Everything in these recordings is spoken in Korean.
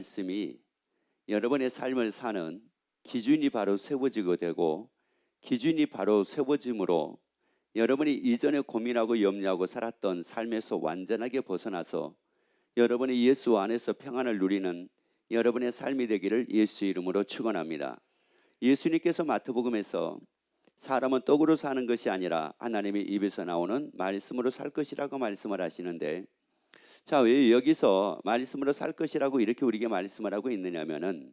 말씀이 여러분의 삶을 사는 기준이 바로 세워지게 되고, 기준이 바로 세워짐으로 여러분이 이전에 고민하고 염려하고 살았던 삶에서 완전하게 벗어나서 여러분이 예수 안에서 평안을 누리는 여러분의 삶이 되기를 예수 이름으로 축원합니다. 예수님께서 마태복음에서 사람은 떡으로 사는 것이 아니라 하나님의 입에서 나오는 말씀으로 살 것이라고 말씀을 하시는데, 자, 왜 여기서 말씀으로 살 것이라고 이렇게 우리에게 말씀을 하고 있느냐면은,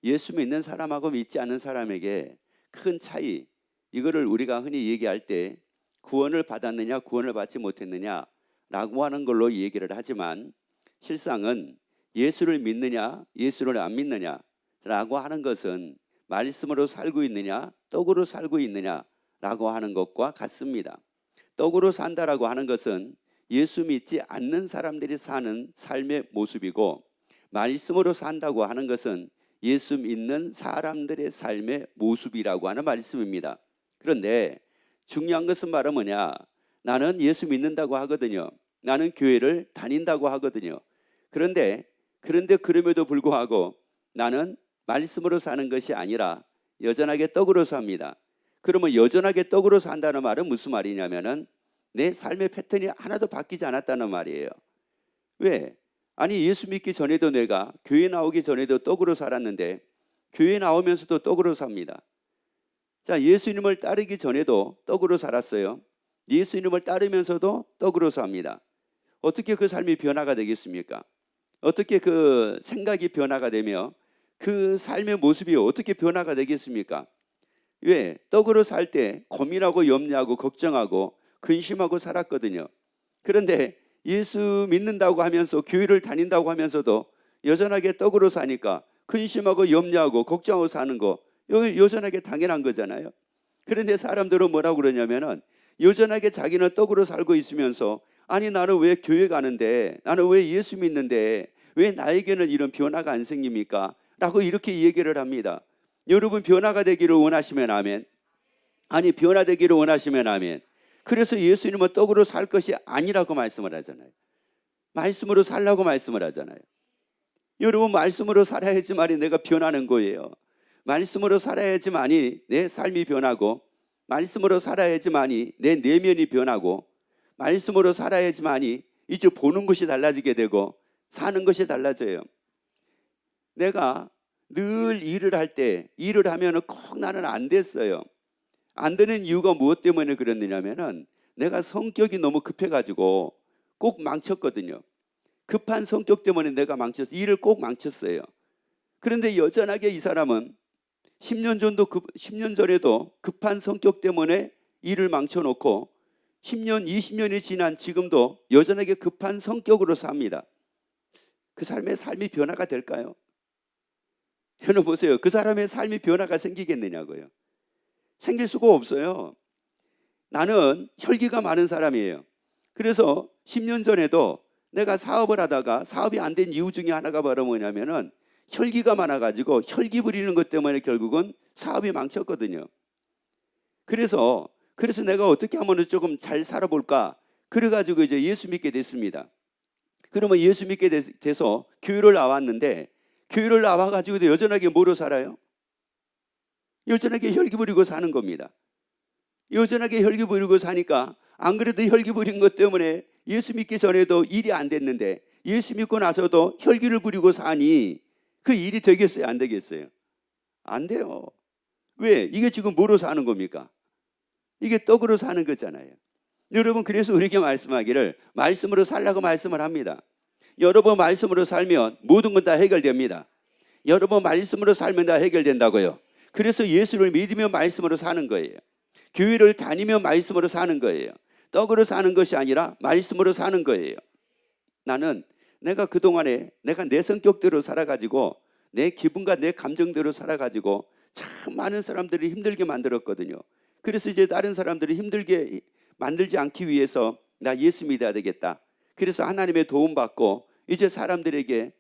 예수 믿는 사람하고 믿지 않는 사람에게 큰 차이, 이거를 우리가 흔히 얘기할 때 구원을 받았느냐 구원을 받지 못했느냐 라고 하는 걸로 얘기를 하지만, 실상은 예수를 믿느냐 예수를 안 믿느냐 라고 하는 것은 말씀으로 살고 있느냐 떡으로 살고 있느냐 라고 하는 것과 같습니다. 떡으로 산다라고 하는 것은 예수 믿지 않는 사람들이 사는 삶의 모습이고, 말씀으로 산다고 하는 것은 예수 믿는 사람들의 삶의 모습이라고 하는 말씀입니다. 그런데 중요한 것은 바로 뭐냐? 나는 예수 믿는다고 하거든요. 나는 교회를 다닌다고 하거든요. 그런데 그럼에도 불구하고 나는 말씀으로 사는 것이 아니라 여전하게 떡으로 삽니다. 그러면 여전하게 떡으로 산다는 말은 무슨 말이냐면은 내 삶의 패턴이 하나도 바뀌지 않았다는 말이에요. 왜? 아니, 예수 믿기 전에도 내가 교회 나오기 전에도 떡으로 살았는데 교회 나오면서도 떡으로 삽니다. 자, 예수님을 따르기 전에도 떡으로 살았어요. 예수님을 따르면서도 떡으로 삽니다. 어떻게 그 삶이 변화가 되겠습니까? 어떻게 그 생각이 변화가 되며 그 삶의 모습이 어떻게 변화가 되겠습니까? 왜? 떡으로 살 때 고민하고 염려하고 걱정하고 근심하고 살았거든요. 그런데 예수 믿는다고 하면서 교회를 다닌다고 하면서도 여전하게 떡으로 사니까 근심하고 염려하고 걱정하고 사는 거 여전하게 당연한 거잖아요. 그런데 사람들은 뭐라고 그러냐면은 여전하게 자기는 떡으로 살고 있으면서, 아니 나는 왜 교회 가는데, 나는 왜 예수 믿는데 왜 나에게는 이런 변화가 안 생깁니까? 라고 이렇게 얘기를 합니다. 여러분, 변화가 되기를 원하시면 아멘. 아니, 변화되기를 원하시면 아멘. 그래서 예수님은 떡으로 살 것이 아니라고 말씀을 하잖아요. 말씀으로 살라고 말씀을 하잖아요. 여러분, 말씀으로 살아야지만이 내가 변하는 거예요. 말씀으로 살아야지만이 내 삶이 변하고, 말씀으로 살아야지만이 내 내면이 변하고, 말씀으로 살아야지만이 이제 보는 것이 달라지게 되고 사는 것이 달라져요. 내가 늘 일을 할 때 일을 하면 꼭 나는 안 됐어요. 안 되는 이유가 무엇 때문에 그랬느냐면은 내가 성격이 너무 급해가지고 꼭 망쳤거든요. 급한 성격 때문에 내가 망쳤어요. 일을 꼭 망쳤어요. 그런데 여전하게 이 사람은 10년 전에도 급한 성격 때문에 일을 망쳐놓고 10년, 20년이 지난 지금도 여전하게 급한 성격으로 삽니다. 그 사람의 삶이 변화가 될까요? 여러분 보세요. 그 사람의 삶이 변화가 생기겠느냐고요. 생길 수가 없어요. 나는 혈기가 많은 사람이에요. 그래서 10년 전에도 내가 사업을 하다가 사업이 안 된 이유 중에 하나가 바로 뭐냐면은 혈기가 많아가지고 혈기 부리는 것 때문에 결국은 사업이 망쳤거든요. 그래서 내가 어떻게 하면 조금 잘 살아볼까? 그래가지고 이제 예수 믿게 됐습니다. 그러면 예수 믿게 돼서 교회를 나왔는데, 교회를 나와가지고도 여전하게 뭐로 살아요? 여전하게 혈기 부리고 사는 겁니다. 여전하게 혈기 부리고 사니까, 안 그래도 혈기 부린 것 때문에 예수 믿기 전에도 일이 안 됐는데 예수 믿고 나서도 혈기를 부리고 사니 그 일이 되겠어요? 안 되겠어요? 안 돼요. 왜? 이게 지금 뭐로 사는 겁니까? 이게 떡으로 사는 거잖아요. 여러분, 그래서 우리에게 말씀하기를 말씀으로 살라고 말씀을 합니다. 여러분, 말씀으로 살면 모든 건 다 해결됩니다. 여러분, 말씀으로 살면 다 해결된다고요. 그래서 예수를 믿으며 말씀으로 사는 거예요. 교회를 다니며 말씀으로 사는 거예요. 떡으로 사는 것이 아니라 말씀으로 사는 거예요. 나는 내가 그동안에 내가 내 성격대로 살아가지고 내 기분과 내 감정대로 살아가지고 참 많은 사람들이 힘들게 만들었거든요. 그래서 이제 다른 사람들이 힘들게 만들지 않기 위해서 나 예수 믿어야 되겠다. 그래서 하나님의 도움받고 이제 사람들을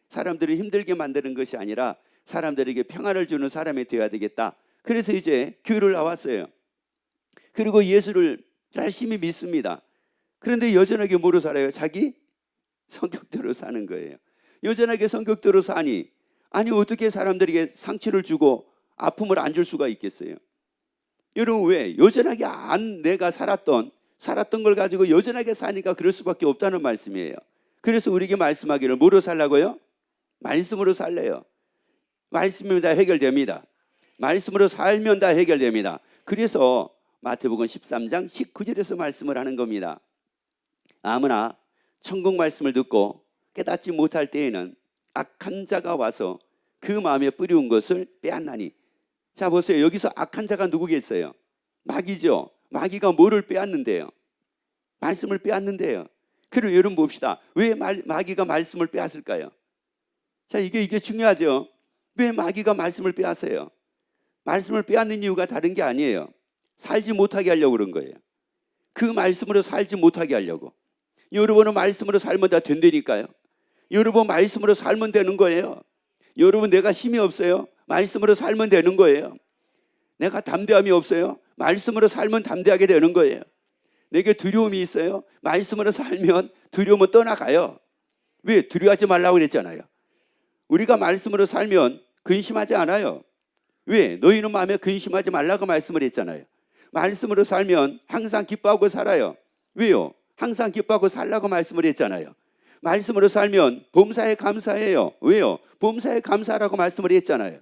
힘들게 만드는 것이 아니라 사람들에게 평안을 주는 사람이 되어야 되겠다. 그래서 이제 교회를 나왔어요. 그리고 예수를 열심히 믿습니다. 그런데 여전하게 뭐로 살아요? 자기 성격대로 사는 거예요. 여전하게 성격대로 사니 아니 어떻게 사람들에게 상처를 주고 아픔을 안 줄 수가 있겠어요? 여러분 왜? 여전하게 내가 살았던 걸 가지고 여전하게 사니까 그럴 수밖에 없다는 말씀이에요. 그래서 우리에게 말씀하기를 뭐로 살라고요? 말씀으로 살래요. 말씀이면 다 해결됩니다. 말씀으로 살면 다 해결됩니다. 그래서 마태복음 13장 19절에서 말씀을 하는 겁니다. 아무나 천국 말씀을 듣고 깨닫지 못할 때에는 악한 자가 와서 그 마음에 뿌리운 것을 빼앗나니. 자 보세요. 여기서 악한 자가 누구겠어요? 마귀죠. 마귀가 뭐를 빼앗는데요? 말씀을 빼앗는데요. 그럼 여러분 봅시다. 왜 마귀가 말씀을 빼앗을까요? 자 이게 중요하죠. 왜 마귀가 말씀을 빼앗아요? 말씀을 빼앗는 이유가 다른 게 아니에요. 살지 못하게 하려고 그런 거예요. 그 말씀으로 살지 못하게 하려고. 여러분은 말씀으로 살면 다 된다니까요. 여러분 말씀으로 살면 되는 거예요. 여러분 내가 힘이 없어요? 말씀으로 살면 되는 거예요. 내가 담대함이 없어요? 말씀으로 살면 담대하게 되는 거예요. 내게 두려움이 있어요? 말씀으로 살면 두려움은 떠나가요. 왜? 두려워하지 말라고 그랬잖아요. 우리가 말씀으로 살면 근심하지 않아요. 왜? 너희는 마음에 근심하지 말라고 말씀을 했잖아요. 말씀으로 살면 항상 기뻐하고 살아요. 왜요? 항상 기뻐하고 살라고 말씀을 했잖아요. 말씀으로 살면 범사에 감사해요. 왜요? 범사에 감사하라고 말씀을 했잖아요.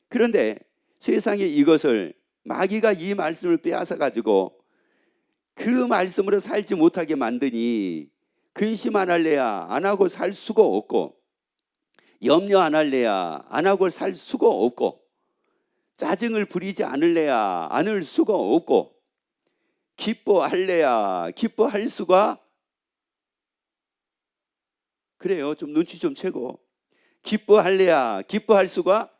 그런데 세상에 이것을 마귀가 이 말씀을 빼앗아 가지고 그 말씀으로 살지 못하게 만드니 근심 안 할래야 안 하고 살 수가 없고, 염려 안 할래야 안 하고 살 수가 없고, 짜증을 부리지 않을래야 않을 수가 없고, 기뻐할래야 기뻐할 수가, 그래요. 좀 눈치 좀 채고, 기뻐할래야 기뻐할 수가,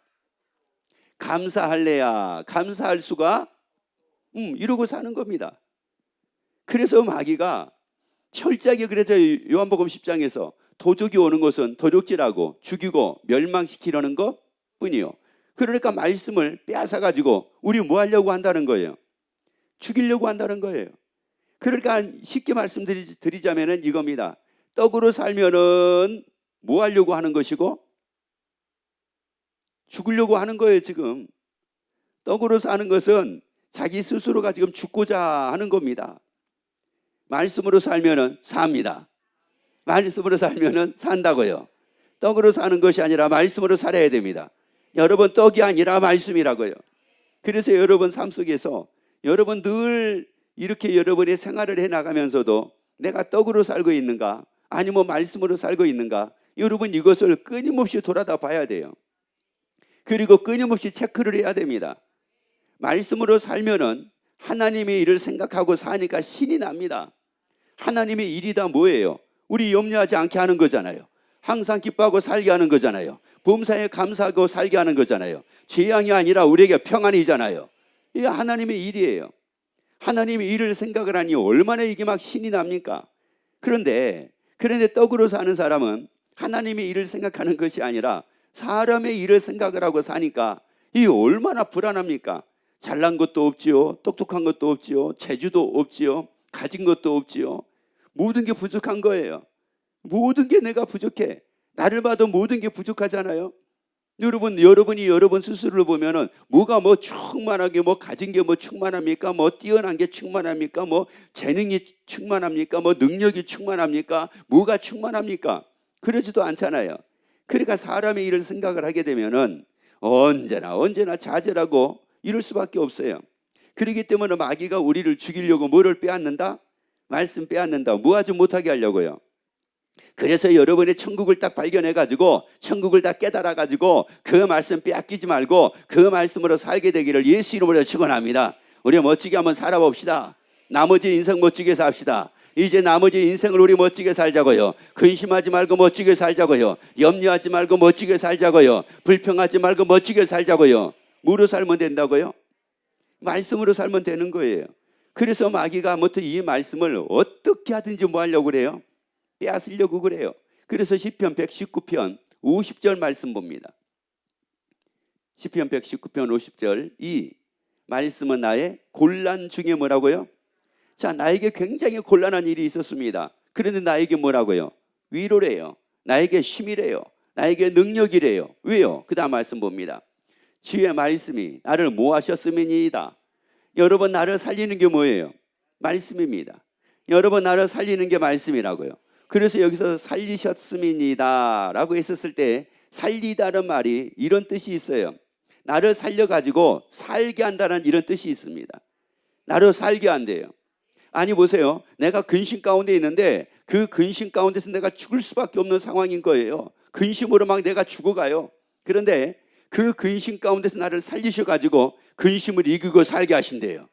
감사할래야 감사할 수가, 이러고 사는 겁니다. 그래서 마귀가 철저하게 그래서 요한복음 10장에서 도적이 오는 것은 도적질하고 죽이고 멸망시키려는 것 뿐이요. 그러니까 말씀을 빼앗아 가지고 우리 뭐 하려고 한다는 거예요? 죽이려고 한다는 거예요. 그러니까 쉽게 말씀드리자면은 이겁니다. 떡으로 살면은 뭐 하려고 하는 것이고 죽으려고 하는 거예요. 지금 떡으로 사는 것은 자기 스스로가 지금 죽고자 하는 겁니다. 말씀으로 살면은 삽니다. 말씀으로 살면은 산다고요. 떡으로 사는 것이 아니라 말씀으로 살아야 됩니다. 여러분 떡이 아니라 말씀이라고요. 그래서 여러분 삶 속에서 여러분 늘 이렇게 여러분의 생활을 해나가면서도 내가 떡으로 살고 있는가 아니면 말씀으로 살고 있는가, 여러분 이것을 끊임없이 돌아다 봐야 돼요. 그리고 끊임없이 체크를 해야 됩니다. 말씀으로 살면은 하나님의 일을 생각하고 사니까 신이 납니다. 하나님의 일이 다 뭐예요? 우리 염려하지 않게 하는 거잖아요. 항상 기뻐하고 살게 하는 거잖아요. 범사에 감사하고 살게 하는 거잖아요. 재앙이 아니라 우리에게 평안이잖아요. 이게 하나님의 일이에요. 하나님의 일을 생각을 하니 얼마나 이게 막 신이 납니까? 그런데 떡으로 사는 사람은 하나님의 일을 생각하는 것이 아니라 사람의 일을 생각을 하고 사니까 이게 얼마나 불안합니까? 잘난 것도 없지요, 똑똑한 것도 없지요, 재주도 없지요, 가진 것도 없지요. 모든 게 부족한 거예요. 모든 게 내가 부족해. 나를 봐도 모든 게 부족하잖아요. 여러분이 여러분 스스로를 보면은 뭐가 뭐 충만하게 뭐 가진 게 뭐 충만합니까? 뭐 뛰어난 게 충만합니까? 뭐 재능이 충만합니까? 뭐 능력이 충만합니까? 뭐가 충만합니까? 그러지도 않잖아요. 그러니까 사람의 일을 생각을 하게 되면은 언제나 좌절하고 이럴 수밖에 없어요. 그렇기 때문에 마귀가 우리를 죽이려고 뭐를 빼앗는다? 말씀 빼앗는다. 뭐하지 못하게 하려고요. 그래서 여러분의 천국을 딱 발견해가지고 천국을 다 깨달아가지고 그 말씀 빼앗기지 말고 그 말씀으로 살게 되기를 예수 이름으로 축원합니다. 우리 멋지게 한번 살아봅시다. 나머지 인생 멋지게 삽시다. 이제 나머지 인생을 우리 멋지게 살자고요. 근심하지 말고 멋지게 살자고요. 염려하지 말고 멋지게 살자고요. 불평하지 말고 멋지게 살자고요. 뭐로 살면 된다고요? 말씀으로 살면 되는 거예요. 그래서 마귀가 아무튼 이 말씀을 어떻게 하든지 뭐 하려고 그래요? 빼앗으려고 그래요. 그래서 시편 119편 50절 말씀 봅니다. 시편 119편 50절, 이 말씀은 나의 곤란 중에 뭐라고요? 자, 나에게 굉장히 곤란한 일이 있었습니다. 그런데 나에게 뭐라고요? 위로래요. 나에게 쉼이래요. 나에게 능력이래요. 왜요? 그 다음 말씀 봅니다. 주의 말씀이 나를 뭐 하셨음이니이다. 여러분, 나를 살리는 게 뭐예요? 말씀입니다. 여러분, 나를 살리는 게 말씀이라고요. 그래서 여기서 살리셨음이니이다 라고 했었을 때 살리다는 말이 이런 뜻이 있어요. 나를 살려가지고 살게 한다는 이런 뜻이 있습니다. 나를 살게 한대요. 아니 보세요. 내가 근심 가운데 있는데 그 근심 가운데서 내가 죽을 수밖에 없는 상황인 거예요. 근심으로 막 내가 죽어가요. 그런데 그 근심 가운데서 나를 살리셔가지고 근심을 이기고 살게 하신대요.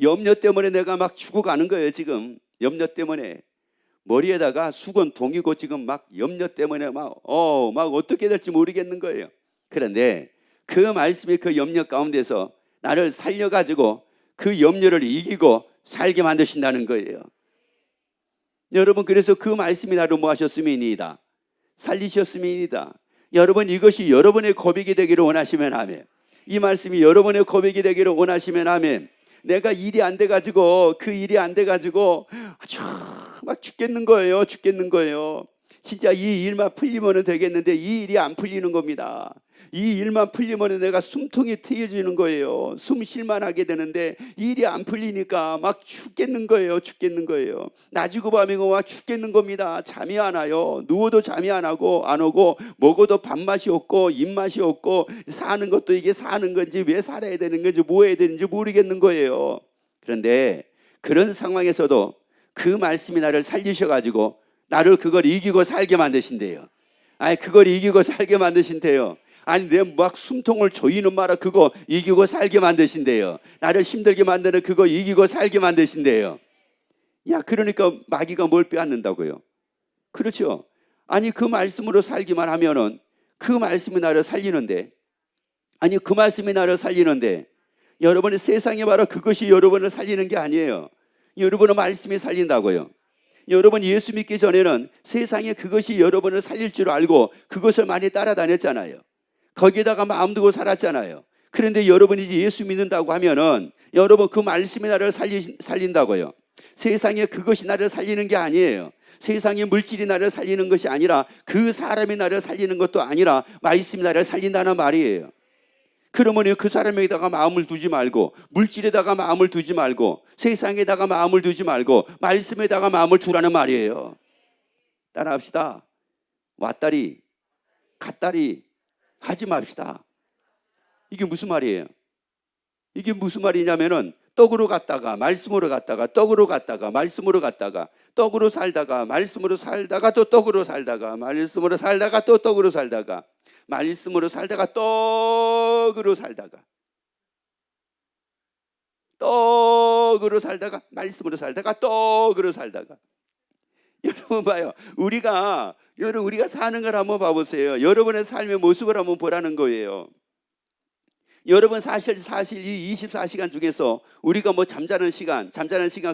염려 때문에 내가 막 죽어가는 거예요. 지금 염려 때문에 머리에다가 수건 동이고 지금 막 염려 때문에 막 어떻게 될지 모르겠는 거예요. 그런데 그 말씀이 그 염려 가운데서 나를 살려가지고 그 염려를 이기고 살게 만드신다는 거예요. 여러분, 그래서 그 말씀이 나를 뭐 하셨음이니이다. 살리셨음이니이다. 여러분, 이것이 여러분의 고백이 되기를 원하시면 아멘. 이 말씀이 여러분의 고백이 되기를 원하시면 아멘. 내가 일이 안 돼가지고 그 일이 안 돼가지고 아주 막 죽겠는 거예요. 진짜 이 일만 풀리면 되겠는데 이 일이 안 풀리는 겁니다. 이 일만 풀리면 내가 숨통이 트여지는 거예요. 숨 쉴만 하게 되는데 이 일이 안 풀리니까 막 죽겠는 거예요. 낮이고 밤이고 막 죽겠는 겁니다. 잠이 안 와요. 누워도 잠이 안 오고 먹어도 밥맛이 없고 입맛이 없고 사는 것도 이게 사는 건지 왜 살아야 되는 건지 뭐 해야 되는지 모르겠는 거예요. 그런데 그런 상황에서도 그 말씀이 나를 살리셔가지고 나를 그걸 이기고 살게 만드신대요. 그걸 이기고 살게 만드신대요. 내 막 숨통을 조이는 마라 그거 이기고 살게 만드신대요. 나를 힘들게 만드는 그거 이기고 살게 만드신대요. 그러니까 마귀가 뭘 빼앗는다고요? 그렇죠. 그 말씀으로 살기만 하면은 그 말씀이 나를 살리는데 그 말씀이 나를 살리는데 여러분의 세상에 바로 그것이 여러분을 살리는 게 아니에요. 여러분의 말씀이 살린다고요. 여러분, 예수 믿기 전에는 세상에 그것이 여러분을 살릴 줄 알고 그것을 많이 따라다녔잖아요. 거기에다가 마음 두고 살았잖아요. 그런데 여러분이 이제 예수 믿는다고 하면은 여러분 그 말씀이 나를 살린다고요. 세상에 그것이 나를 살리는 게 아니에요. 세상의 물질이 나를 살리는 것이 아니라 그 사람이 나를 살리는 것도 아니라 말씀이 나를 살린다는 말이에요. 그러면 그 사람에다가 마음을 두지 말고 물질에다가 마음을 두지 말고 세상에다가 마음을 두지 말고 말씀에다가 마음을 두라는 말이에요. 따라합시다. 왔다리 갔다리 하지 맙시다. 이게 무슨 말이에요? 이게 무슨 말이냐면은 떡으로 갔다가 말씀으로 갔다가 떡으로 갔다가 말씀으로 갔다가 떡으로 살다가 말씀으로 살다가 또 떡으로 살다가 말씀으로 살다가 또 떡으로 살다가 말씀으로 살다가 떡으로 살다가 떡으로 살다가 말씀으로 살다가 떡으로 살다가 여러분 봐요. 우리가 사는 걸 한번 봐보세요. 여러분의 삶의 모습을 한번 보라는 거예요. 여러분 사실 이 24시간 중에서 우리가 뭐 잠자는 시간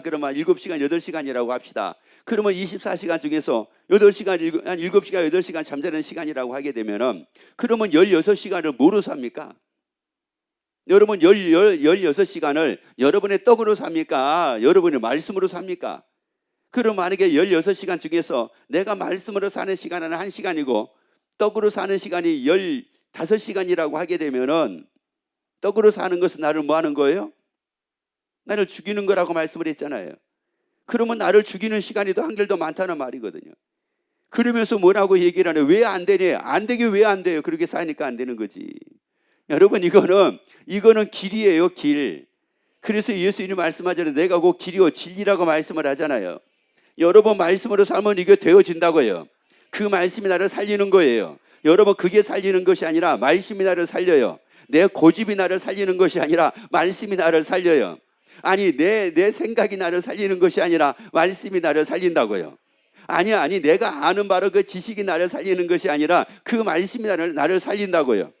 그러면 7시간 8시간이라고 합시다. 그러면 24시간 중에서 8시간 7시간 8시간 잠자는 시간이라고 하게 되면은 그러면 16시간을 뭐로 삽니까? 여러분 16시간을 여러분의 떡으로 삽니까? 여러분의 말씀으로 삽니까? 그럼 만약에 16시간 중에서 내가 말씀으로 사는 시간은 1시간이고 떡으로 사는 시간이 15시간이라고 하게 되면은 떡으로 사는 것은 나를 뭐 하는 거예요? 나를 죽이는 거라고 말씀을 했잖아요. 그러면 나를 죽이는 시간이 더 한결 더 많다는 말이거든요. 그러면서 뭐라고 얘기를 하냐? 왜 안 되냐? 안 되게 왜 안 돼요? 그렇게 사니까 안 되는 거지. 여러분 이거는 길이에요, 길. 그래서 예수님이 말씀하잖아요. 내가 곧 길이요 진리라고 말씀을 하잖아요. 여러분 말씀으로 살면 이게 되어진다고요. 그 말씀이 나를 살리는 거예요. 여러분 그게 살리는 것이 아니라 말씀이 나를 살려요. 내 고집이 나를 살리는 것이 아니라 말씀이 나를 살려요. 내 생각이 나를 살리는 것이 아니라 말씀이 나를 살린다고요. 아니 내가 아는 바로 그 지식이 나를 살리는 것이 아니라 그 말씀이 나를 살린다고요.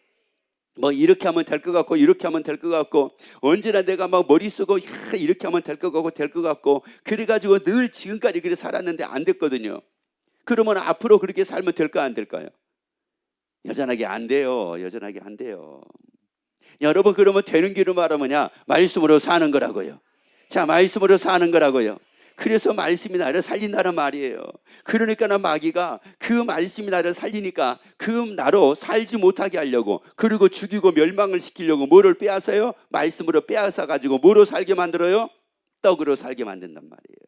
뭐 이렇게 하면 될 것 같고 이렇게 하면 될 것 같고 언제나 내가 막 머리 쓰고 이렇게 하면 될 것 같고 그래가지고 늘 지금까지 그렇게 살았는데 안 됐거든요. 그러면 앞으로 그렇게 살면 될까 안 될까요? 여전하게 안 돼요. 여러분 그러면 되는 길을 말하면 말씀으로 사는 거라고요. 자, 말씀으로 사는 거라고요. 그래서 말씀이 나를 살린다는 말이에요. 그러니까 마귀가 그 말씀이 나를 살리니까 그 나로 살지 못하게 하려고, 그리고 죽이고 멸망을 시키려고 뭐를 빼앗아요? 말씀으로 빼앗아 가지고 뭐로 살게 만들어요? 떡으로 살게 만든단 말이에요.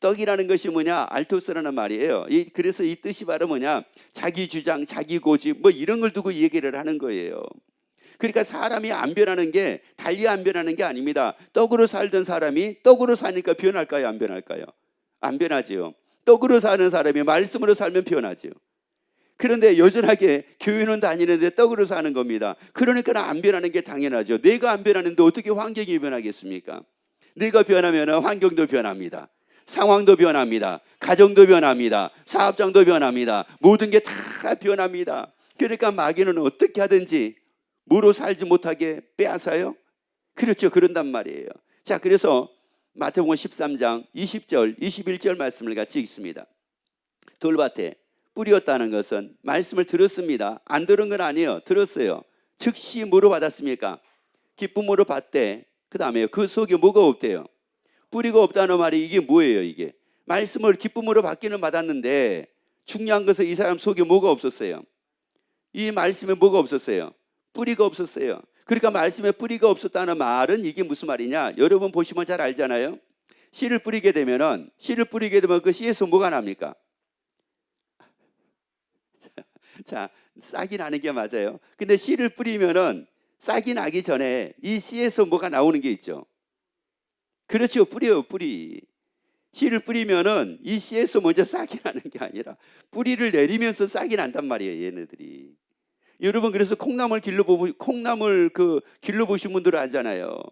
떡이라는 것이 뭐냐? 알토스라는 말이에요. 그래서 이 뜻이 바로 뭐냐? 자기 주장, 자기 고집 뭐 이런 걸 두고 얘기를 하는 거예요. 그러니까 사람이 안 변하는 게 달리 안 변하는 게 아닙니다. 떡으로 살던 사람이 떡으로 사니까 변할까요? 안 변할까요? 안 변하지요. 떡으로 사는 사람이 말씀으로 살면 변하지요. 그런데 여전하게 교회는 다니는데 떡으로 사는 겁니다. 그러니까 안 변하는 게 당연하죠. 내가 안 변하는데 어떻게 환경이 변하겠습니까? 내가 변하면 환경도 변합니다. 상황도 변합니다. 가정도 변합니다. 사업장도 변합니다. 모든 게 다 변합니다. 그러니까 마귀는 어떻게 하든지 뭐로 살지 못하게 빼앗아요? 그렇죠. 그런단 말이에요. 자, 그래서 마태복음 13장 20절, 21절 말씀을 같이 읽습니다. 돌밭에 뿌리였다는 것은 말씀을 들었습니다. 안 들은 건 아니에요. 들었어요. 즉시 뭐로 받았습니까? 기쁨으로 받되, 그 다음에 그 속에 뭐가 없대요? 뿌리가 없다는 말이 이게 뭐예요? 이게 말씀을 기쁨으로 받기는 받았는데 중요한 것은 이 사람 속에 뭐가 없었어요? 이 말씀에 뭐가 없었어요? 뿌리가 없었어요. 그러니까 말씀에 뿌리가 없었다는 말은 이게 무슨 말이냐? 여러분 보시면 잘 알잖아요. 씨를 뿌리게 되면 그 씨에서 뭐가 납니까? 자, 싹이 나는 게 맞아요. 근데 씨를 뿌리면은 싹이 나기 전에 이 씨에서 뭐가 나오는 게 있죠. 그렇죠. 뿌리요, 뿌리. 씨를 뿌리면은 이 씨에서 먼저 싹이 나는 게 아니라 뿌리를 내리면서 싹이 난단 말이에요, 얘네들이. 여러분, 그래서 콩나물 길러보신 분들은 알잖아요.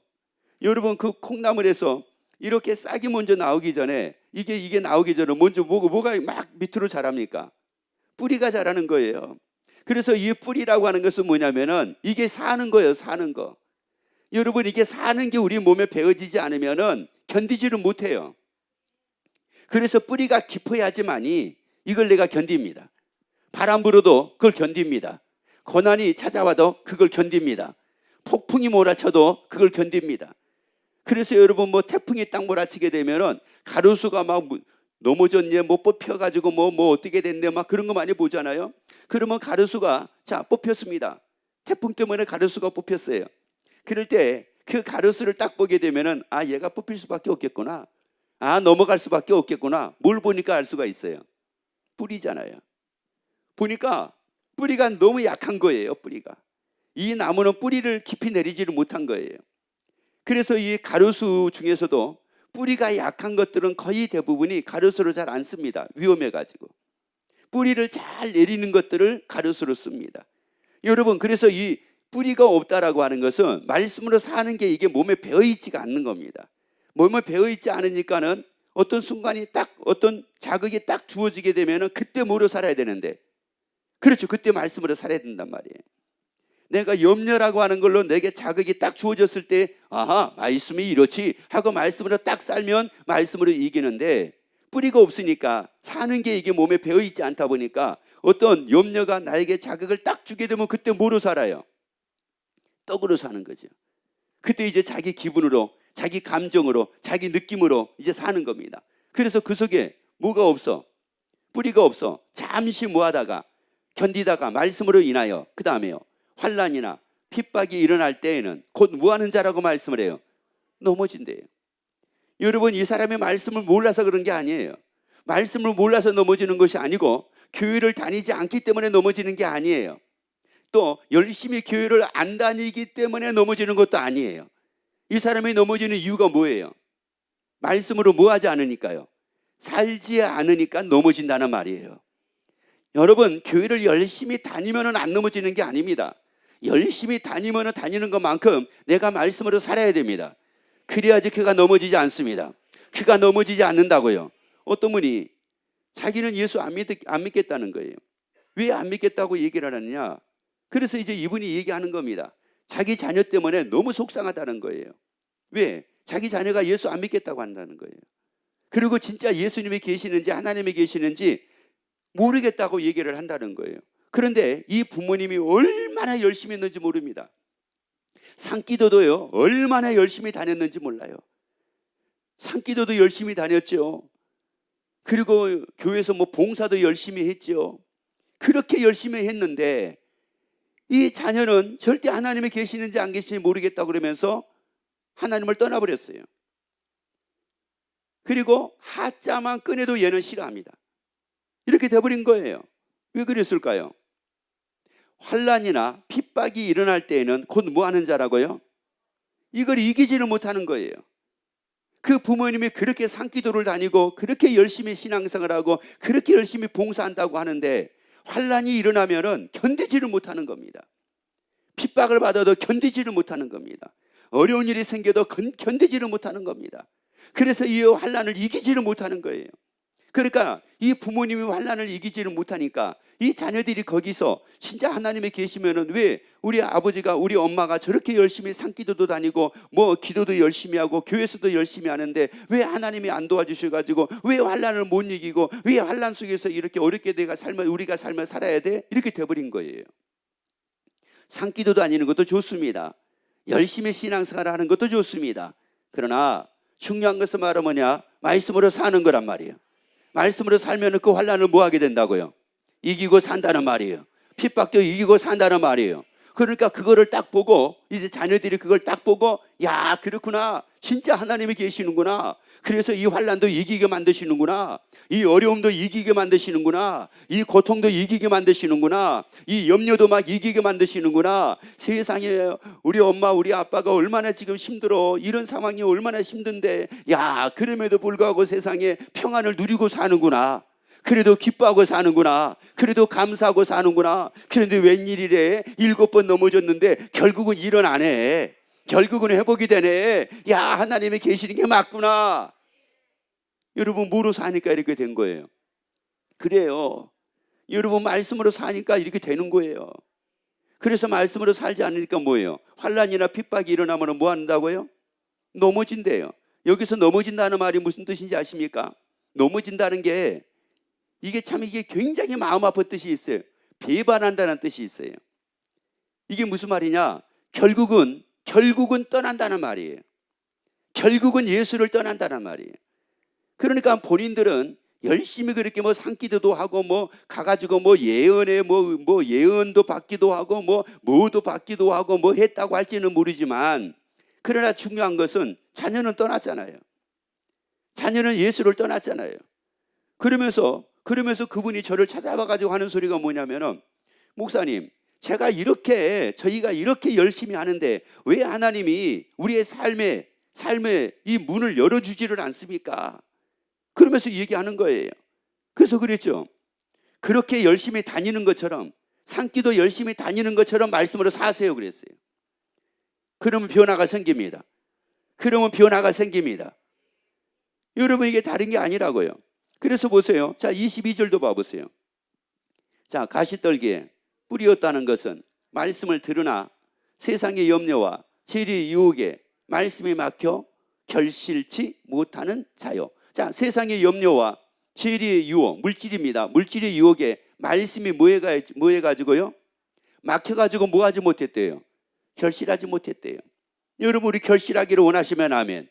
여러분, 그 콩나물에서 이렇게 싹이 먼저 나오기 전에 이게 나오기 전에 먼저 뭐가 막 밑으로 자랍니까? 뿌리가 자라는 거예요. 그래서 이 뿌리라고 하는 것은 뭐냐면은 이게 사는 거예요, 사는 거. 여러분, 이게 사는 게 우리 몸에 배어지지 않으면은 견디지를 못해요. 그래서 뿌리가 깊어야지만이 이걸 내가 견딥니다. 바람 불어도 그걸 견딥니다. 고난이 찾아와도 그걸 견딥니다. 폭풍이 몰아쳐도 그걸 견딥니다. 그래서 여러분 뭐 태풍이 딱 몰아치게 되면은 가로수가 막 넘어졌네, 뭐 뽑혀가지고 뭐 어떻게 됐네, 막 그런 거 많이 보잖아요. 그러면 가로수가 자 뽑혔습니다. 태풍 때문에 가로수가 뽑혔어요. 그럴 때 그 가로수를 딱 보게 되면은 아, 얘가 뽑힐 수밖에 없겠구나. 아, 넘어갈 수밖에 없겠구나. 뭘 보니까 알 수가 있어요? 뿌리잖아요. 보니까 뿌리가 너무 약한 거예요. 뿌리가. 이 나무는 뿌리를 깊이 내리지를 못한 거예요. 그래서 이 가로수 중에서도 뿌리가 약한 것들은 거의 대부분이 가로수로 잘 안 씁니다. 위험해가지고. 뿌리를 잘 내리는 것들을 가로수로 씁니다. 여러분, 그래서 이 뿌리가 없다라고 하는 것은 말씀으로 사는 게 이게 몸에 배어있지가 않는 겁니다. 몸에 배어있지 않으니까는 어떤 순간이 딱 어떤 자극이 딱 주어지게 되면은 그때 뭐로 살아야 되는데, 그렇죠. 그때 말씀으로 살아야 된단 말이에요. 내가 염려라고 하는 걸로 내게 자극이 딱 주어졌을 때 아하, 말씀이 이렇지 하고 말씀으로 딱 살면 말씀으로 이기는데, 뿌리가 없으니까 사는 게 이게 몸에 배어있지 않다 보니까 어떤 염려가 나에게 자극을 딱 주게 되면 그때 뭐로 살아요? 떡으로 사는 거죠. 그때 이제 자기 기분으로, 자기 감정으로, 자기 느낌으로 이제 사는 겁니다. 그래서 그 속에 뭐가 없어? 뿌리가 없어. 잠시 뭐하다가 견디다가 말씀으로 인하여 그 다음에요, 환난이나 핍박이 일어날 때에는 곧 뭐하는 자라고 말씀을 해요? 넘어진대요. 여러분, 이 사람의 말씀을 몰라서 그런 게 아니에요. 말씀을 몰라서 넘어지는 것이 아니고 교회를 다니지 않기 때문에 넘어지는 게 아니에요. 또 열심히 교회를 안 다니기 때문에 넘어지는 것도 아니에요. 이 사람이 넘어지는 이유가 뭐예요? 말씀으로 뭐 하지 않으니까요? 살지 않으니까 넘어진다는 말이에요. 여러분, 교회를 열심히 다니면 안 넘어지는 게 아닙니다. 열심히 다니면 다니는 것만큼 내가 말씀으로 살아야 됩니다. 그래야지 그가 넘어지지 않습니다. 그가 넘어지지 않는다고요. 어떤 분이 자기는 예수 안 믿겠다는 거예요. 왜 안 믿겠다고 얘기를 하느냐? 그래서 이제 이분이 얘기하는 겁니다. 자기 자녀 때문에 너무 속상하다는 거예요. 왜? 자기 자녀가 예수 안 믿겠다고 한다는 거예요. 그리고 진짜 예수님이 계시는지 하나님이 계시는지 모르겠다고 얘기를 한다는 거예요. 그런데 이 부모님이 얼마나 열심히 했는지 모릅니다. 산기도도요, 얼마나 열심히 다녔는지 몰라요. 산기도도 열심히 다녔죠. 그리고 교회에서 뭐 봉사도 열심히 했죠. 그렇게 열심히 했는데 이 자녀는 절대 하나님이 계시는지 안 계시는지 모르겠다고 그러면서 하나님을 떠나버렸어요. 그리고 하자만 꺼내도 얘는 싫어합니다. 이렇게 돼버린 거예요. 왜 그랬을까요? 환난이나 핍박이 일어날 때에는 곧 뭐 하는 자라고요? 이걸 이기지를 못하는 거예요. 그 부모님이 그렇게 산기도를 다니고 그렇게 열심히 신앙생활을 하고 그렇게 열심히 봉사한다고 하는데 환난이 일어나면은 견디지를 못하는 겁니다. 핍박을 받아도 견디지를 못하는 겁니다. 어려운 일이 생겨도 견디지를 못하는 겁니다. 그래서 이 환난을 이기지를 못하는 거예요. 그러니까 이 부모님이 환난을 이기지를 못하니까 이 자녀들이 거기서 진짜 하나님이 계시면은 왜 우리 아버지가 우리 엄마가 저렇게 열심히 산기도도 다니고 뭐 기도도 열심히 하고 교회에서도 열심히 하는데 왜 하나님이 안 도와주셔가지고 왜 환난을 못 이기고 왜 환난 속에서 이렇게 어렵게 우리가 삶을 살아야 돼? 이렇게 돼버린 거예요. 산기도 다니는 것도 좋습니다. 열심히 신앙생활 하는 것도 좋습니다. 그러나 중요한 것은 말은 뭐냐? 말씀으로 사는 거란 말이에요. 말씀으로 살면 그 환난을 뭐 하게 된다고요? 이기고 산다는 말이에요. 핍박도 이기고 산다는 말이에요. 그러니까 그거를 딱 보고 이제 자녀들이 그걸 딱 보고 야 그렇구나, 진짜 하나님이 계시는구나, 그래서 이 환난도 이기게 만드시는구나, 이 어려움도 이기게 만드시는구나, 이 고통도 이기게 만드시는구나, 이 염려도 막 이기게 만드시는구나. 세상에 우리 엄마 우리 아빠가 얼마나 지금 힘들어, 이런 상황이 얼마나 힘든데 야 그럼에도 불구하고 세상에 평안을 누리고 사는구나, 그래도 기뻐하고 사는구나, 그래도 감사하고 사는구나. 그런데 웬일이래, 7번 넘어졌는데 결국은 일어나네, 결국은 회복이 되네, 야 하나님이 계시는 게 맞구나. 여러분 뭐로 사니까 이렇게 된 거예요? 그래요, 여러분 말씀으로 사니까 이렇게 되는 거예요. 그래서 말씀으로 살지 않으니까 뭐예요? 환난이나 핍박이 일어나면 뭐 한다고요? 넘어진대요. 여기서 넘어진다는 말이 무슨 뜻인지 아십니까? 넘어진다는 게 이게 굉장히 마음 아픈 뜻이 있어요. 배반한다는 뜻이 있어요. 이게 무슨 말이냐? 결국은 떠난다는 말이에요. 결국은 예수를 떠난다는 말이에요. 그러니까 본인들은 열심히 그렇게 뭐 산기도도 하고 뭐 가가지고 뭐 예언에 뭐 예언도 받기도 하고 뭐도 받기도 하고 뭐 했다고 할지는 모르지만, 그러나 중요한 것은 자녀는 떠났잖아요. 자녀는 예수를 떠났잖아요. 그러면서 그분이 저를 찾아와가지고 하는 소리가 뭐냐면은, 목사님, 저희가 이렇게 열심히 하는데 왜 하나님이 우리의 삶에 이 문을 열어주지를 않습니까? 그러면서 얘기하는 거예요. 그래서 그랬죠. 그렇게 열심히 다니는 것처럼, 산기도 열심히 다니는 것처럼 말씀으로 사세요 그랬어요. 그러면 변화가 생깁니다. 여러분 이게 다른 게 아니라고요. 그래서 보세요. 자 22절도 봐보세요. 자 가시떨기에 뿌리였다는 것은 말씀을 들으나 세상의 염려와 재리의 유혹에 말씀이 막혀 결실치 못하는 자요. 자 세상의 염려와 재리의 유혹, 물질입니다. 물질의 유혹에 말씀이 뭐해가지고요? 막혀가지고 뭐하지 못했대요? 결실하지 못했대요. 여러분 우리 결실하기를 원하시면 아멘.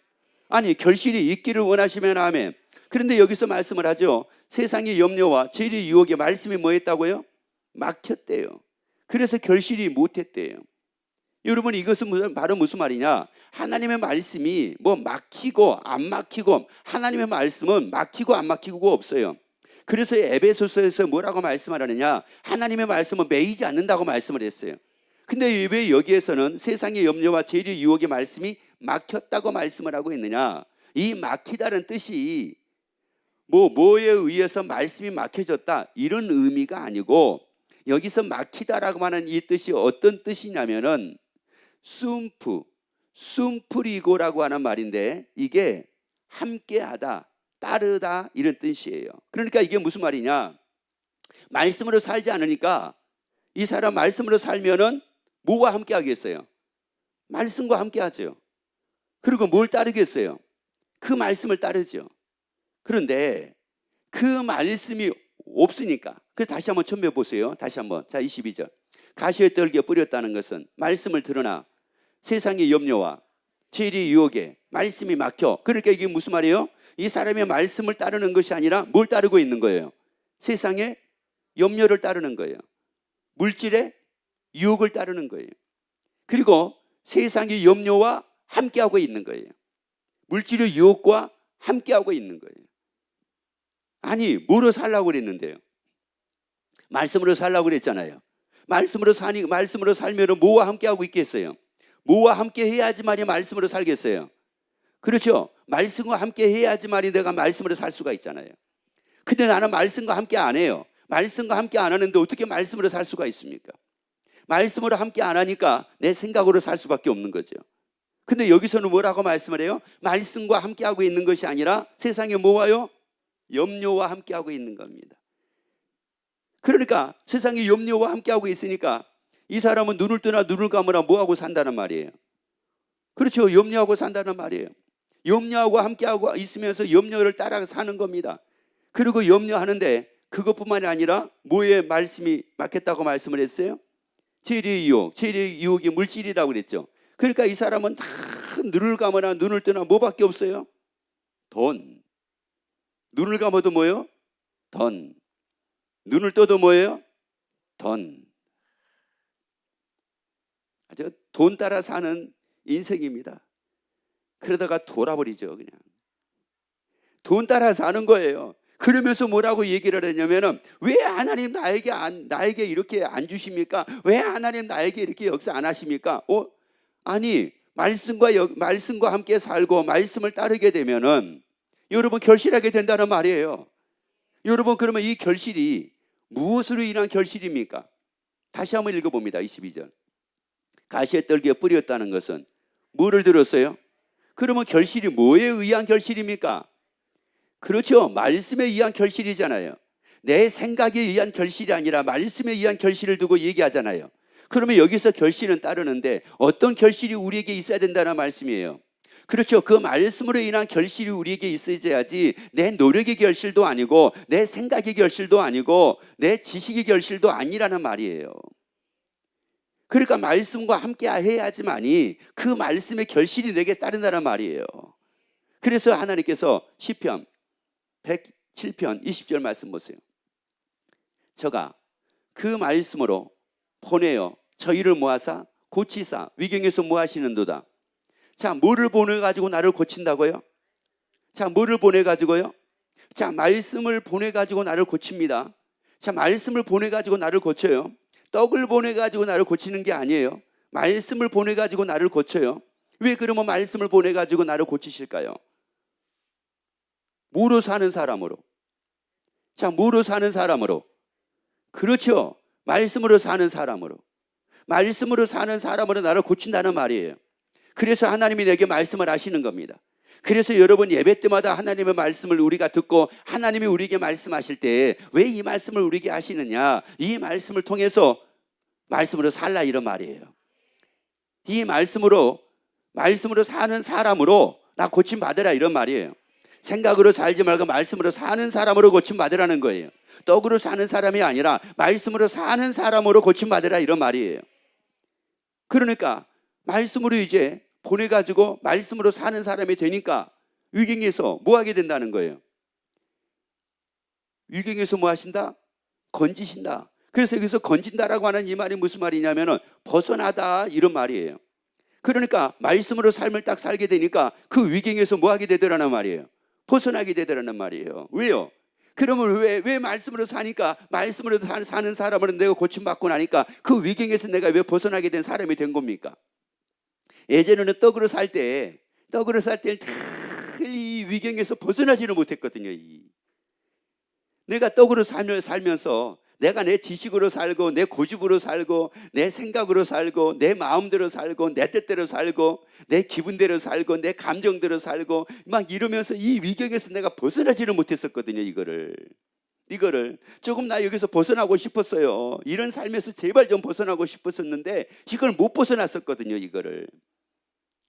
아니 결실이 있기를 원하시면 아멘. 그런데 여기서 말씀을 하죠. 세상의 염려와 재리의 유혹에 말씀이 뭐했다고요? 막혔대요. 그래서 결실이 못했대요. 여러분 이것은 바로 무슨 말이냐? 하나님의 말씀이 뭐 막히고 안 막히고, 하나님의 말씀은 막히고 안 막히고 없어요. 그래서 에베소서에서 뭐라고 말씀하느냐? 하나님의 말씀은 매이지 않는다고 말씀을 했어요. 근데 왜 여기에서는 세상의 염려와 재리의 유혹의 말씀이 막혔다고 말씀을 하고 있느냐? 이 막히다는 뜻이 뭐에 의해서 말씀이 막혀졌다 이런 의미가 아니고, 여기서 막히다라고 하는 이 뜻이 어떤 뜻이냐면은 숨프리고라고 하는 말인데, 이게 함께하다, 따르다 이런 뜻이에요. 그러니까 이게 무슨 말이냐? 말씀으로 살지 않으니까 이 사람 말씀으로 살면은 뭐와 함께 하겠어요? 말씀과 함께 하죠. 그리고 뭘 따르겠어요? 그 말씀을 따르죠. 그런데 그 말씀이 없으니까, 다시 한번 첨해 보세요. 다시 한번. 자 22절. 가시의 떨기에 뿌렸다는 것은 말씀을 들으나 세상의 염려와 죄의 유혹에 말씀이 막혀. 그러니까 이게 무슨 말이에요? 이 사람의 말씀을 따르는 것이 아니라 뭘 따르고 있는 거예요? 세상의 염려를 따르는 거예요. 물질의 유혹을 따르는 거예요. 그리고 세상의 염려와 함께하고 있는 거예요. 물질의 유혹과 함께하고 있는 거예요. 아니, 뭐로 살라고 그랬는데요? 말씀으로 살라고 그랬잖아요. 말씀으로 살면 뭐와 함께하고 있겠어요? 뭐와 함께 해야지만이 말씀으로 살겠어요? 그렇죠? 말씀과 함께 해야지만이 내가 말씀으로 살 수가 있잖아요. 근데 나는 말씀과 함께 안 해요. 말씀과 함께 안 하는데 어떻게 말씀으로 살 수가 있습니까? 말씀으로 함께 안 하니까 내 생각으로 살 수밖에 없는 거죠. 근데 여기서는 뭐라고 말씀을 해요? 말씀과 함께하고 있는 것이 아니라 세상에 뭐와요? 염려와 함께하고 있는 겁니다. 그러니까 세상에 염려와 함께하고 있으니까 이 사람은 눈을 뜨나 눈을 감으나 뭐하고 산다는 말이에요. 그렇죠. 염려하고 산다는 말이에요. 염려하고 함께하고 있으면서 염려를 따라 사는 겁니다. 그리고 염려하는데 그것뿐만이 아니라 뭐에 말씀이 맞겠다고 말씀을 했어요? 죄의 유혹, 죄의 유혹이 물질이라고 그랬죠. 그러니까 이 사람은 다 눈을 감거나 눈을 뜨나 뭐밖에 없어요? 돈. 눈을 감아도 뭐예요? 돈. 눈을 떠도 뭐예요? 돈. 아주 돈 따라 사는 인생입니다. 그러다가 돌아버리죠, 그냥. 돈 따라 사는 거예요. 그러면서 뭐라고 얘기를 하냐면은 왜 하나님 나에게 이렇게 안 주십니까? 왜 하나님 나에게 이렇게 역사 안 하십니까? 아니, 말씀과 함께 살고 말씀을 따르게 되면은 여러분 결실하게 된다는 말이에요. 여러분, 그러면 이 결실이 무엇으로 인한 결실입니까? 다시 한번 읽어봅니다. 22절. 가시의 떨기에 뿌렸다는 것은 뭐를 들었어요? 그러면 결실이 뭐에 의한 결실입니까? 그렇죠. 말씀에 의한 결실이잖아요. 내 생각에 의한 결실이 아니라 말씀에 의한 결실을 두고 얘기하잖아요. 그러면 여기서 결실은 따르는데 어떤 결실이 우리에게 있어야 된다는 말씀이에요. 그렇죠. 그 말씀으로 인한 결실이 우리에게 있어야지 내 노력의 결실도 아니고 내 생각의 결실도 아니고 내 지식의 결실도 아니라는 말이에요. 그러니까 말씀과 함께 해야지만이 그 말씀의 결실이 내게 따른다는 말이에요. 그래서 하나님께서 시편 107편 20절 말씀 보세요. 저가 그 말씀으로 보내어 저희를 모아사 고치사 위경에서 뭐 하시는도다. 자, 뭐를 보내가지고 나를 고친다고요? 자, 뭐를 보내가지고요? 자, 말씀을 보내가지고 나를 고칩니다. 자, 말씀을 보내가지고 나를 고쳐요. 떡을 보내가지고 나를 고치는 게 아니에요. 말씀을 보내가지고 나를 고쳐요. 왜 그러면 말씀을 보내가지고 나를 고치실까요? 뭐로 사는 사람으로? 자, 뭐로 사는 사람으로? 그렇죠. 말씀으로 사는 사람으로. 말씀으로 사는 사람으로 나를 고친다는 말이에요. 그래서 하나님이 내게 말씀을 하시는 겁니다. 그래서 여러분 예배 때마다 하나님의 말씀을 우리가 듣고 하나님이 우리에게 말씀하실 때 왜 이 말씀을 우리에게 하시느냐? 이 말씀을 통해서 말씀으로 살라 이런 말이에요. 이 말씀으로 사는 사람으로 나 고침 받으라 이런 말이에요. 생각으로 살지 말고 말씀으로 사는 사람으로 고침 받으라는 거예요. 떡으로 사는 사람이 아니라 말씀으로 사는 사람으로 고침 받으라 이런 말이에요. 그러니까 말씀으로 이제 보내가지고 말씀으로 사는 사람이 되니까 위경에서 뭐 하게 된다는 거예요? 위경에서 뭐 하신다? 건지신다. 그래서 여기서 건진다라고 하는 이 말이 무슨 말이냐면은 벗어나다 이런 말이에요. 그러니까 말씀으로 삶을 딱 살게 되니까 그 위경에서 뭐 하게 되더라는 말이에요? 벗어나게 되더라는 말이에요. 왜요? 그러면 왜 말씀으로 사니까 말씀으로 사는 사람으로 내가 고침받고 나니까 그 위경에서 내가 왜 벗어나게 된 사람이 된 겁니까? 예전에는 떡으로 살 때는 이 위경에서 벗어나지를 못했거든요. 내가 떡으로 살면서 내가 내 지식으로 살고 내 고집으로 살고 내 생각으로 살고 내 마음대로 살고 내 뜻대로 살고 내 기분대로 살고 내 감정대로 살고 막 이러면서 이 위경에서 내가 벗어나지를 못했었거든요. 이거를 조금 나 여기서 벗어나고 싶었어요. 이런 삶에서 제발 좀 벗어나고 싶었었는데 이걸 못 벗어났었거든요. 이거를.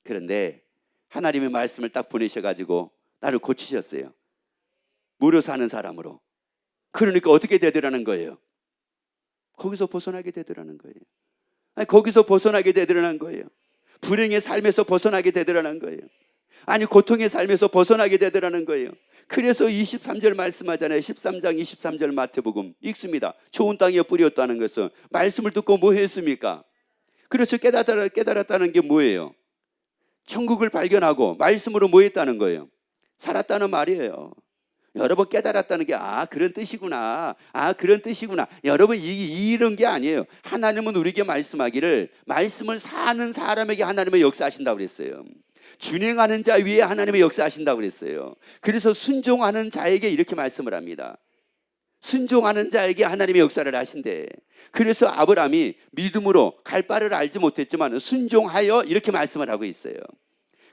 그런데 하나님의 말씀을 딱 보내셔가지고 나를 고치셨어요. 무료 사는 사람으로. 그러니까 어떻게 되더라는 거예요? 거기서 벗어나게 되더라는 거예요. 거기서 벗어나게 되더라는 거예요. 불행의 삶에서 벗어나게 되더라는 거예요. 아니 고통의 삶에서 벗어나게 되더라는 거예요. 그래서 23절 말씀하잖아요. 13장 23절 마태복음 읽습니다. 좋은 땅에 뿌렸다는 것은 말씀을 듣고 뭐 했습니까? 그렇죠. 깨달았다는 게 뭐예요? 천국을 발견하고 말씀으로 뭐 했다는 거예요? 살았다는 말이에요. 여러분 깨달았다는 게 그런 뜻이구나. 그런 뜻이구나. 여러분 이런 게 아니에요. 하나님은 우리에게 말씀하기를 말씀을 사는 사람에게 하나님의 역사하신다고 그랬어요. 준행하는 자 위에 하나님의 역사하신다고 그랬어요. 그래서 순종하는 자에게 이렇게 말씀을 합니다. 순종하는 자에게 하나님의 역사를 하신대. 그래서 아브라함이 믿음으로 갈 바를 알지 못했지만 순종하여 이렇게 말씀을 하고 있어요.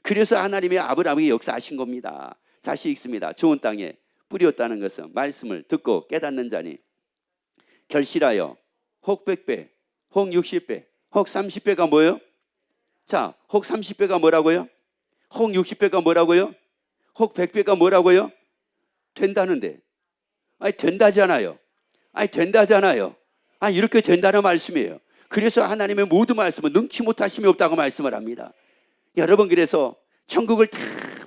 그래서 하나님의 아브라함에게 역사하신 겁니다. 다시 읽습니다. 좋은 땅에 뿌렸다는 것은 말씀을 듣고 깨닫는 자니 결실하여 혹 100배, 혹 60배, 혹 30배가 뭐예요? 자, 혹 30배가 뭐라고요? 혹 60배가 뭐라고요? 혹 100배가 뭐라고요? 된다는데. 된다잖아요. 된다잖아요. 이렇게 된다는 말씀이에요. 그래서 하나님의 모든 말씀은 능치 못하심이 없다고 말씀을 합니다. 여러분 그래서 천국을 다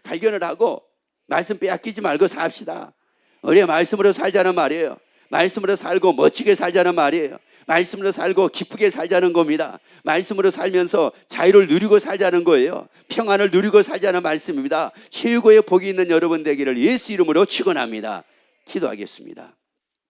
발견을 하고 말씀 빼앗기지 말고 삽시다. 우리의 말씀으로 살자는 말이에요. 말씀으로 살고 멋지게 살자는 말이에요. 말씀으로 살고 기쁘게 살자는 겁니다. 말씀으로 살면서 자유를 누리고 살자는 거예요. 평안을 누리고 살자는 말씀입니다. 최고의 복이 있는 여러분 되기를 예수 이름으로 축원합니다. 기도하겠습니다.